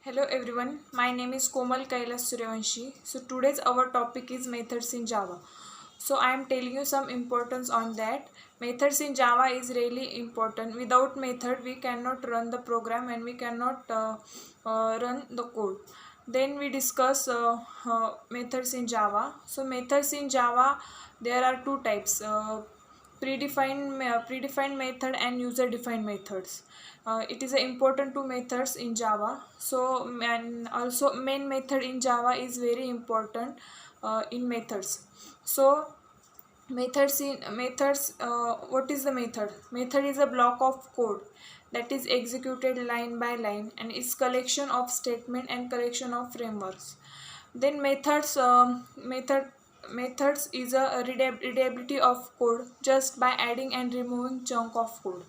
Hello everyone, my name is Komal Kailas Suryavanshi. So today's our topic is methods in Java. So I am telling you some importance on that. Methods in Java is really important. Without method we cannot run the program and we cannot run the code. Then we discuss methods in Java. So methods in Java, there are two types. Predefined method and user defined methods. It is important two methods in Java. So and also main method in Java is very important in methods. So what is the method is a block of code that is executed line by line and is collection of statement and collection of frameworks. Then methods is a readability of code just by adding and removing chunk of code.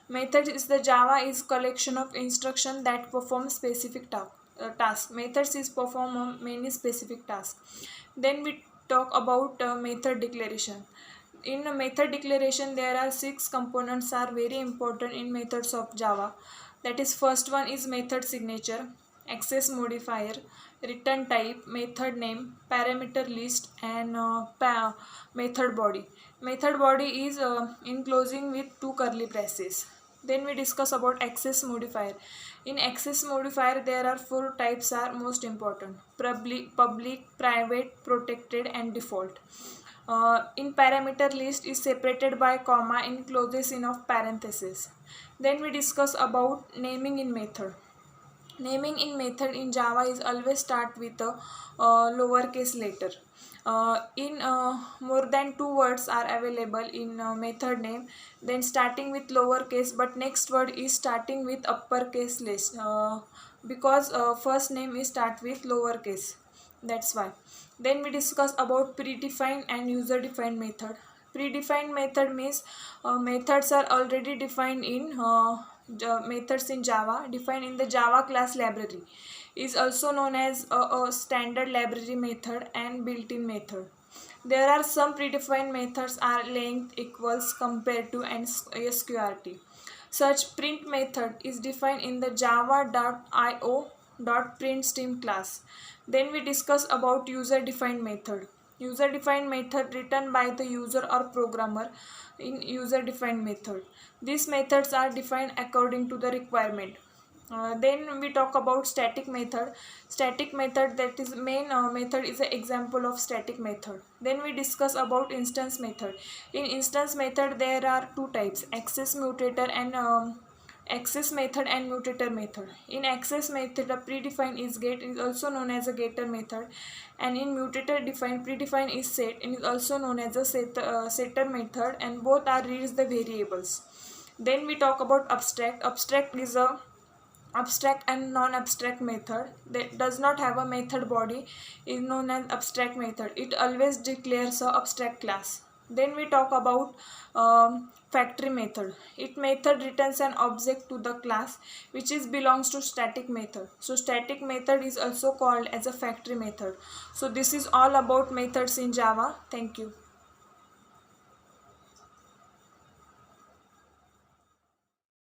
Methods is the Java is collection of instruction that perform specific task. Methods is perform many specific tasks. Then we talk about method declaration. In a method declaration, there are 6 components are very important in methods of Java. That is, first one is method signature, access modifier, return type, method name, parameter list, and method body. Method body is enclosing with two curly braces. Then we discuss about access modifier. In access modifier, there are 4 types are most important: public, private, protected, and default. In parameter list is separated by comma in closes in of parenthesis. Then we discuss about naming in method. Naming in method in Java is always start with a lowercase letter. In more than 2 words are available in method name, then starting with lowercase but next word is starting with uppercase list because first name is start with lowercase, that's why. Then we discuss about predefined and user defined method. Predefined method means methods are already defined in methods in Java, defined in the Java class library, is also known as a standard library method and built-in method. There are some predefined methods are length equals compared to and sqrt. Such print method is defined in the java.io.printstem class. Then we discuss about user defined method. User defined method written by the user or programmer in user defined method. These methods are defined according to the requirement. Then we talk about static method. Static method, that is main method is an example of static method. Then we discuss about instance method. In instance method there are 2 types: access mutator and access method and mutator method. In access method, a predefined is get is also known as a getter method, and in mutator predefined is set and is also known as a setter method, and both are reads the variables. Then we talk about abstract. Abstract is a abstract and non-abstract method that does not have a method body is known as abstract method. It always declares a abstract class. Then we talk about factory method. It method returns an object to the class which is belongs to static method. So static method is also called as a factory method. So this is all about methods in Java. Thank you.